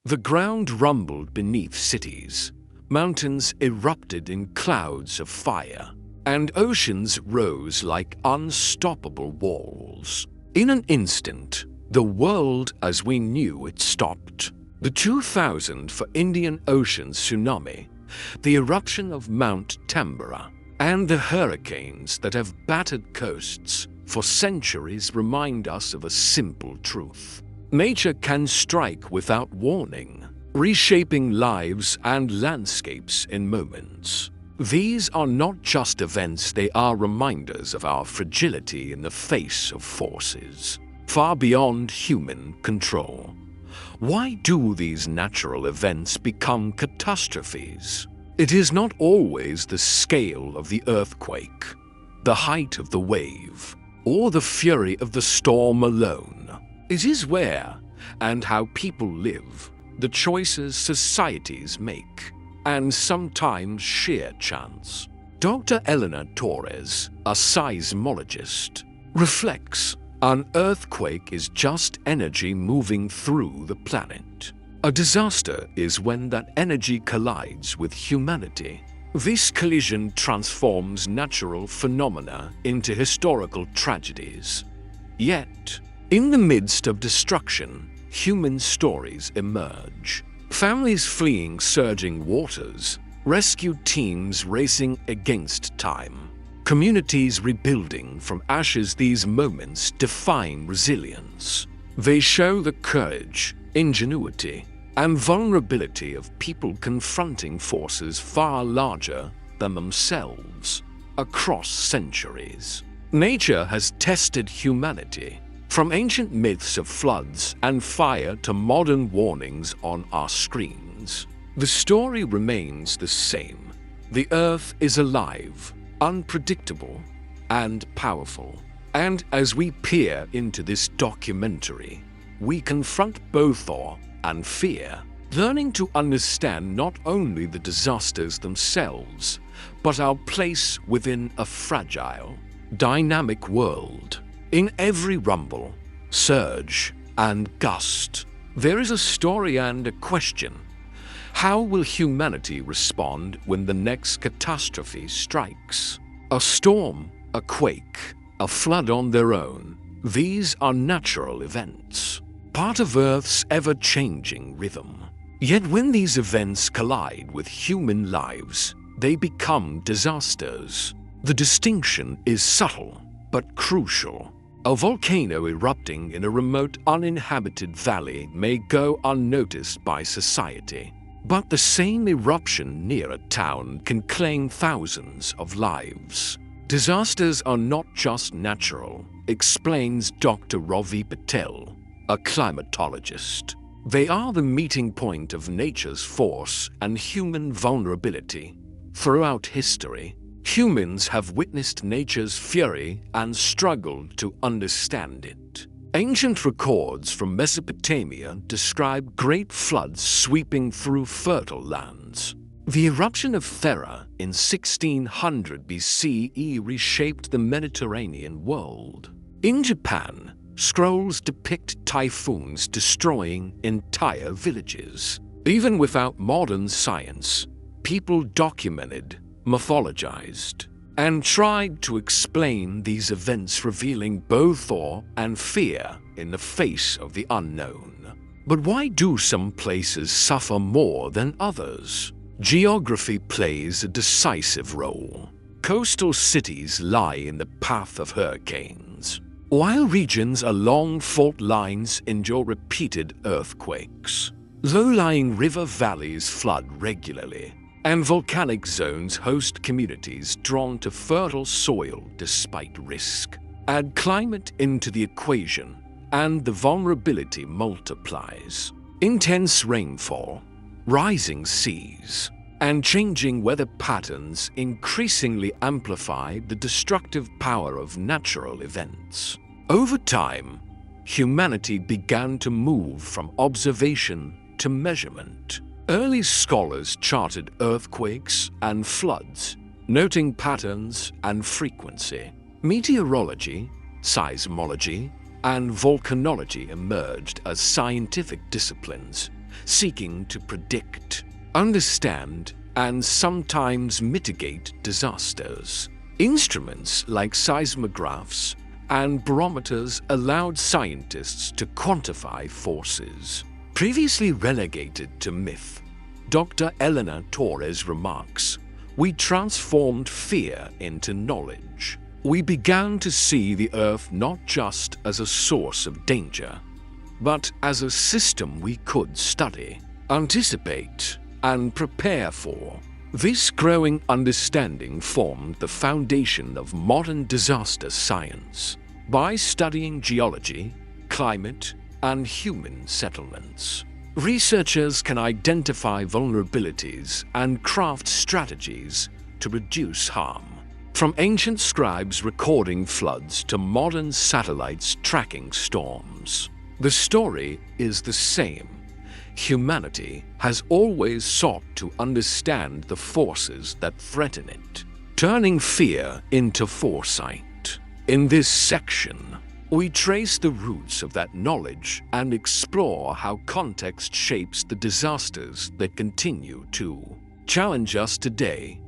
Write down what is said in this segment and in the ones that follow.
The ground rumbled beneath cities, mountains erupted in clouds of fire, and oceans rose like unstoppable walls. In an instant, the world as we knew it stopped. The 2004 Indian Ocean tsunami, the eruption of Mount Tambora, and the hurricanes that have battered coasts for centuries remind us of a simple truth. Nature can strike without warning, reshaping lives and landscapes in moments. These are not just events, they are reminders of our fragility in the face of forces far beyond human control. Why do these natural events become catastrophes? It is not always the scale of the earthquake, the height of the wave, or the fury of the storm alone. It is where and how people live, the choices societies make, and sometimes sheer chance. Dr. Eleanor Torres, a seismologist, reflects, an earthquake is just energy moving through the planet. A disaster is when that energy collides with humanity. This collision transforms natural phenomena into historical tragedies. Yet, in the midst of destruction, human stories emerge. Families fleeing surging waters, rescue teams racing against time, communities rebuilding from ashes. These moments define resilience. They show the courage, ingenuity, and vulnerability of people confronting forces far larger than themselves across centuries. Nature has tested humanity, from ancient myths of floods and fire to modern warnings on our screens. The story remains the same. The Earth is alive, unpredictable, and powerful. And as we peer into this documentary, we confront both awe and fear, learning to understand not only the disasters themselves, but our place within a fragile, dynamic world. In every rumble, surge, and gust, there is a story and a question. How will humanity respond when the next catastrophe strikes? A storm, a quake, a flood on their own. These are natural events, part of Earth's ever-changing rhythm. Yet when these events collide with human lives, they become disasters. The distinction is subtle, but crucial. A volcano erupting in a remote, uninhabited valley may go unnoticed by society. But the same eruption near a town can claim thousands of lives. Disasters are not just natural, explains Dr. Ravi Patel, a climatologist. They are the meeting point of nature's force and human vulnerability. Throughout history, humans have witnessed nature's fury and struggled to understand it. Ancient records from Mesopotamia describe great floods sweeping through fertile lands. The eruption of Thera in 1600 BCE reshaped the Mediterranean world. In Japan, scrolls depict typhoons destroying entire villages. Even without modern science, people documented, mythologized, and tried to explain these events, revealing both awe and fear in the face of the unknown. But why do some places suffer more than others? Geography plays a decisive role. Coastal cities lie in the path of hurricanes, while regions along fault lines endure repeated earthquakes. Low-lying river valleys flood regularly, and volcanic zones host communities drawn to fertile soil despite risk. Add climate into the equation, and the vulnerability multiplies. Intense rainfall, rising seas, and changing weather patterns increasingly amplify the destructive power of natural events. Over time, humanity began to move from observation to measurement. Early scholars charted earthquakes and floods, noting patterns and frequency. Meteorology, seismology, and volcanology emerged as scientific disciplines, seeking to predict, understand, and sometimes mitigate disasters. Instruments like seismographs and barometers allowed scientists to quantify forces. Previously relegated to myth, Dr. Elena Torres remarks, "We transformed fear into knowledge. We began to see the Earth not just as a source of danger, but as a system we could study, anticipate, and prepare for." This growing understanding formed the foundation of modern disaster science. By studying geology, climate, and human settlements, researchers can identify vulnerabilities and craft strategies to reduce harm. From ancient scribes recording floods to modern satellites tracking storms, the story is the same. Humanity has always sought to understand the forces that threaten it, turning fear into foresight. In this section, we trace the roots of that knowledge and explore how context shapes the disasters that continue to challenge us today.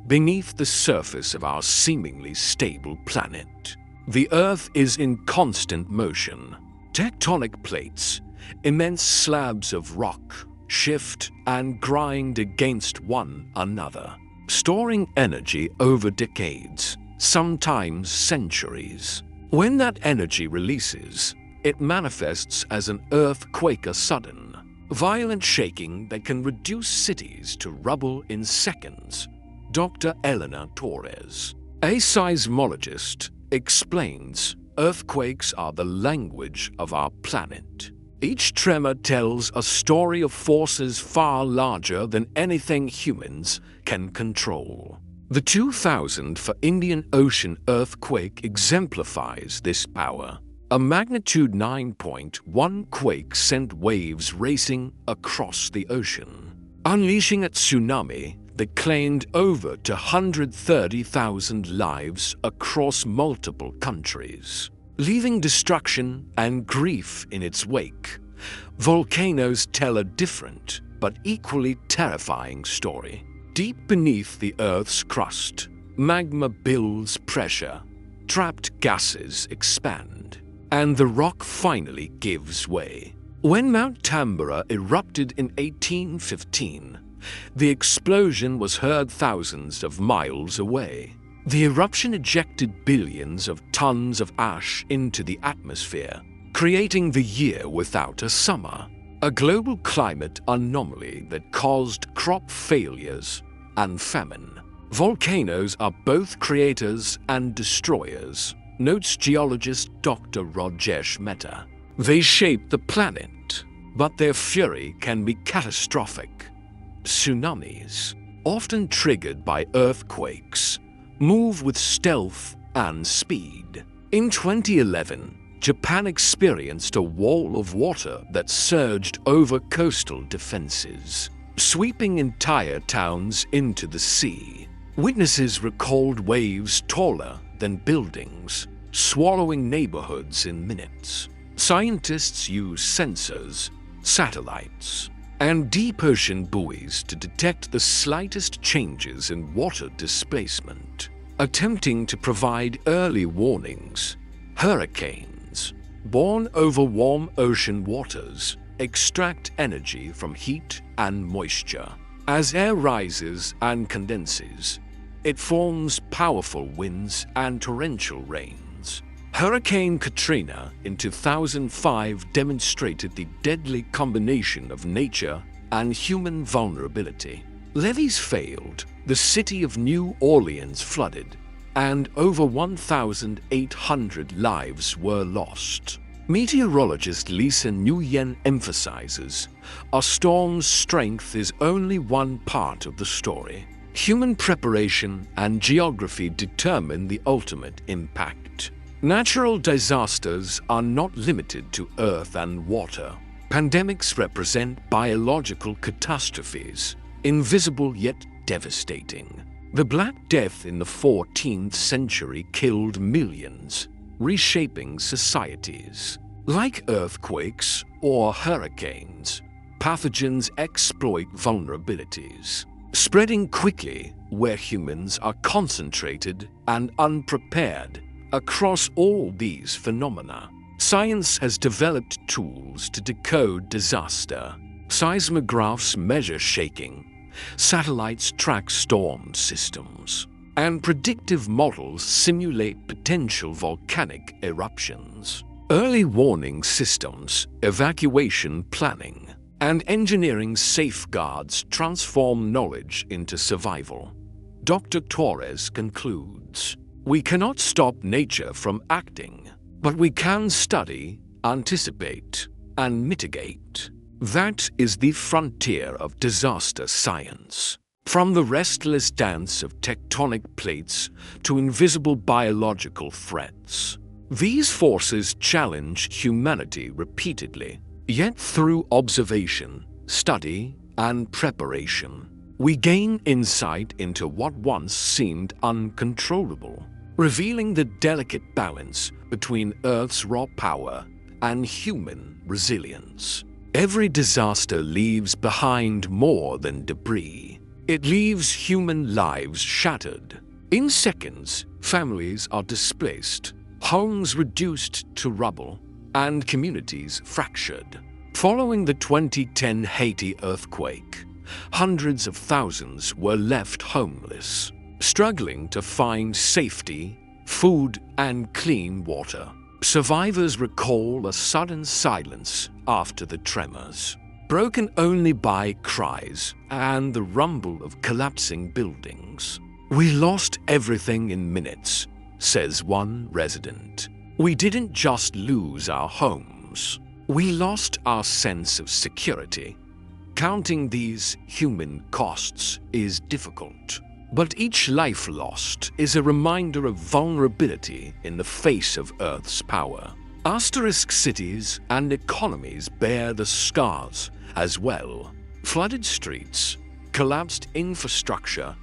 Beneath the surface of our seemingly stable planet, the Earth is in constant motion. Tectonic plates, immense slabs of rock, shift and grind against one another, storing energy over decades, sometimes centuries. When that energy releases, it manifests as an earthquake, a sudden, violent shaking that can reduce cities to rubble in seconds. Dr. Elena Torres, a seismologist, explains, "Earthquakes are the language of our planet. Each tremor tells a story of forces far larger than anything humans can control." The 2004 Indian Ocean earthquake exemplifies this power. A magnitude 9.1 quake sent waves racing across the ocean, unleashing a tsunami that claimed over 230,000 lives across multiple countries, leaving destruction and grief in its wake. Volcanoes tell a different but equally terrifying story. Deep beneath the Earth's crust, magma builds pressure, trapped gases expand, and the rock finally gives way. When Mount Tambora erupted in 1815, the explosion was heard thousands of miles away. The eruption ejected billions of tons of ash into the atmosphere, creating the year without a summer, a global climate anomaly that caused crop failures and famine. Volcanoes are both creators and destroyers, notes geologist Dr. Rajesh Mehta. They shape the planet, but their fury can be catastrophic. Tsunamis, often triggered by earthquakes, move with stealth and speed. In 2011, Japan experienced a wall of water that surged over coastal defenses, sweeping entire towns into the sea. Witnesses recalled waves taller than buildings, swallowing neighborhoods in minutes. Scientists use sensors, satellites, and deep ocean buoys to detect the slightest changes in water displacement, attempting to provide early warnings. Hurricanes, born over warm ocean waters, extract energy from heat and moisture. As air rises and condenses, it forms powerful winds and torrential rains. Hurricane Katrina in 2005 demonstrated the deadly combination of nature and human vulnerability. Levees failed, the city of New Orleans flooded, and over 1,800 lives were lost. Meteorologist Lisa Nguyen emphasizes, a storm's strength is only one part of the story. Human preparation and geography determine the ultimate impact. Natural disasters are not limited to earth and water. Pandemics represent biological catastrophes, invisible yet devastating. The Black Death in the 14th century killed millions, reshaping societies. Like earthquakes or hurricanes, pathogens exploit vulnerabilities, spreading quickly where humans are concentrated and unprepared. Across all these phenomena, science has developed tools to decode disaster. Seismographs measure shaking, satellites track storm systems, and predictive models simulate potential volcanic eruptions. Early warning systems, evacuation planning, and engineering safeguards transform knowledge into survival. Dr. Torres concludes, "We cannot stop nature from acting, but we can study, anticipate, and mitigate. That is the frontier of disaster science. From the restless dance of tectonic plates to invisible biological threats, these forces challenge humanity repeatedly. Yet through observation, study, and preparation, we gain insight into what once seemed uncontrollable, revealing the delicate balance between Earth's raw power and human resilience. Every disaster leaves behind more than debris. It leaves human lives shattered. In seconds, families are displaced, homes reduced to rubble, and communities fractured. Following the 2010 Haiti earthquake, hundreds of thousands were left homeless, struggling to find safety, food, and clean water. Survivors recall a sudden silence after the tremors, broken only by cries and the rumble of collapsing buildings. "We lost everything in minutes," says one resident. "We didn't just lose our homes. We lost our sense of security." Counting these human costs is difficult, but each life lost is a reminder of vulnerability in the face of Earth's power. Asterisk cities and economies bear the scars as well. Flooded streets, collapsed infrastructure,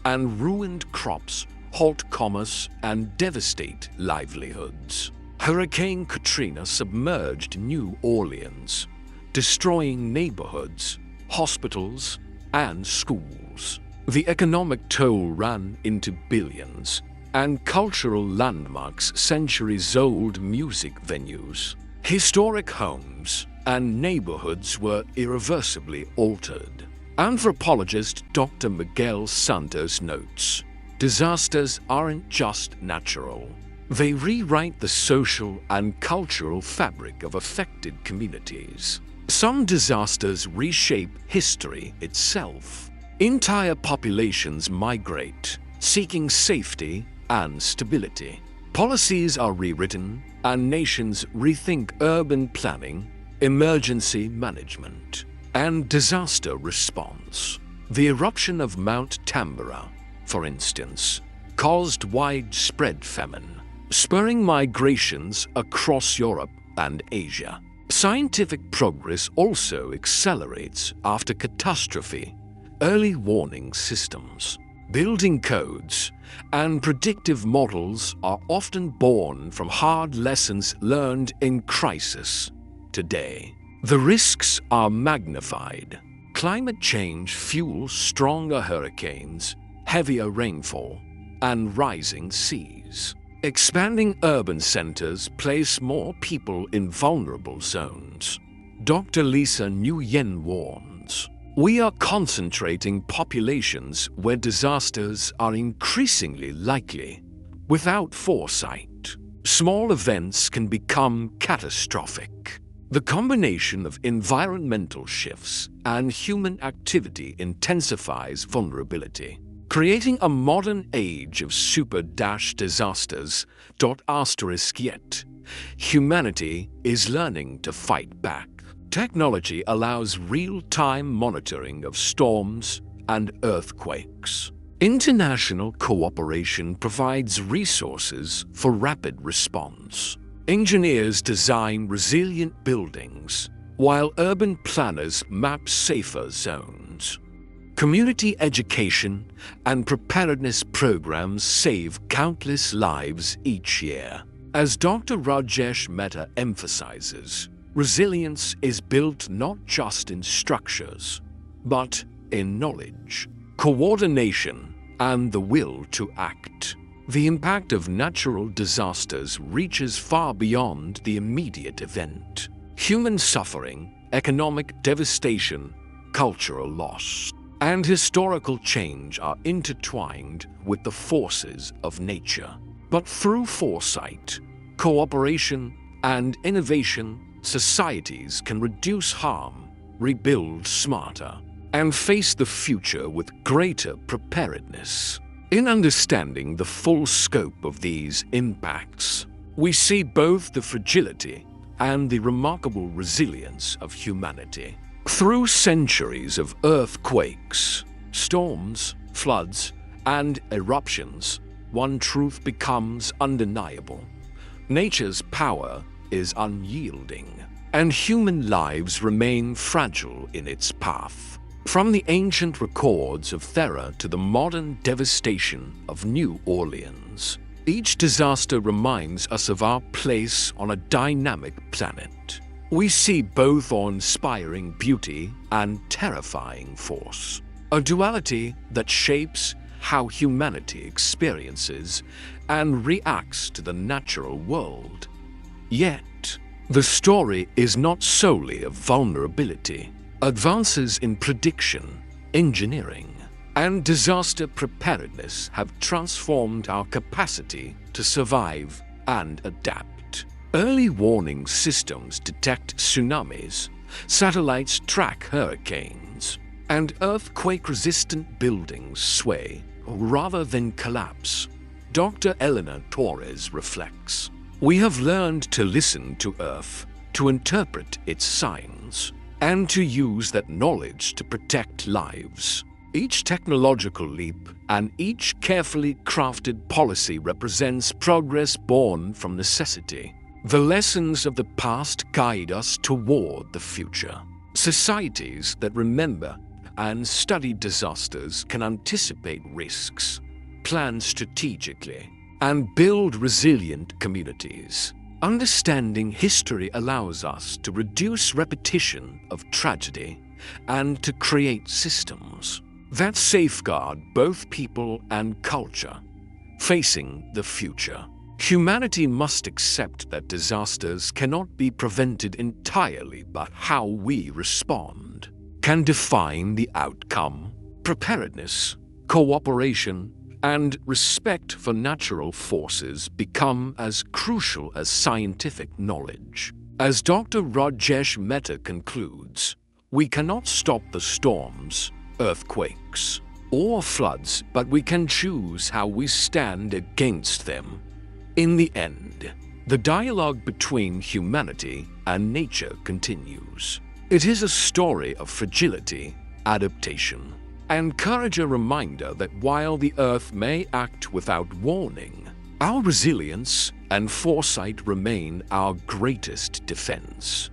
and ruined crops halt commerce and devastate livelihoods. Hurricane Katrina submerged New Orleans, destroying neighborhoods, hospitals, and schools. The economic toll ran into billions, and cultural landmarks, centuries-old music venues, historic homes, and neighborhoods were irreversibly altered. Anthropologist Dr. Miguel Santos notes, "Disasters aren't just natural. They rewrite the social and cultural fabric of affected communities. Some disasters reshape history itself. Entire populations migrate, seeking safety and stability. Policies are rewritten, and nations rethink urban planning, emergency management, and disaster response. The eruption of Mount Tambora, for instance, caused widespread famine, spurring migrations across Europe and Asia. Scientific progress also accelerates after catastrophe. Early warning systems, building codes, and predictive models are often born from hard lessons learned in crisis. Today, the risks are magnified. Climate change fuels stronger hurricanes, heavier rainfall, and rising seas. Expanding urban centers place more people in vulnerable zones. Dr. Lisa Nguyen warns, "We are concentrating populations where disasters are increasingly likely. Without foresight, small events can become catastrophic." The combination of environmental shifts and human activity intensifies vulnerability, creating a modern age of super-disasters. Yet, humanity is learning to fight back. Technology allows real-time monitoring of storms and earthquakes. International cooperation provides resources for rapid response. Engineers design resilient buildings, while urban planners map safer zones. Community education and preparedness programs save countless lives each year. As Dr. Rajesh Mehta emphasizes, Resilience is built not just in structures, but in knowledge, coordination, and the will to act. The impact of natural disasters reaches far beyond the immediate event. Human suffering, economic devastation, cultural loss, and historical change are intertwined with the forces of nature. But through foresight, cooperation, and innovation, societies can reduce harm, rebuild smarter, and face the future with greater preparedness. In understanding the full scope of these impacts, we see both the fragility and the remarkable resilience of humanity. Through centuries of earthquakes, storms, floods, and eruptions, one truth becomes undeniable. Nature's power is unyielding, and human lives remain fragile in its path. From the ancient records of Thera to the modern devastation of New Orleans, each disaster reminds us of our place on a dynamic planet. We see both awe-inspiring beauty and terrifying force, a duality that shapes how humanity experiences and reacts to the natural world. Yet, the story is not solely of vulnerability. Advances in prediction, engineering, and disaster preparedness have transformed our capacity to survive and adapt. Early warning systems detect tsunamis, satellites track hurricanes, and earthquake-resistant buildings sway rather than collapse. Dr. Eleanor Torres reflects, "We have learned to listen to Earth, to interpret its signs, and to use that knowledge to protect lives. Each technological leap and each carefully crafted policy represents progress born from necessity. The lessons of the past guide us toward the future. Societies that remember and study disasters can anticipate risks, plan strategically, and build resilient communities. Understanding history allows us to reduce repetition of tragedy and to create systems that safeguard both people and culture. Facing the future, humanity must accept that disasters cannot be prevented entirely, but how we respond can define the outcome. Preparedness, cooperation, and respect for natural forces become as crucial as scientific knowledge. As Dr. Rajesh Mehta concludes, we cannot stop the storms, earthquakes, or floods, but we can choose how we stand against them. In the end, the dialogue between humanity and nature continues. It is a story of fragility, adaptation, and courage, a reminder that while the Earth may act without warning, our resilience and foresight remain our greatest defense.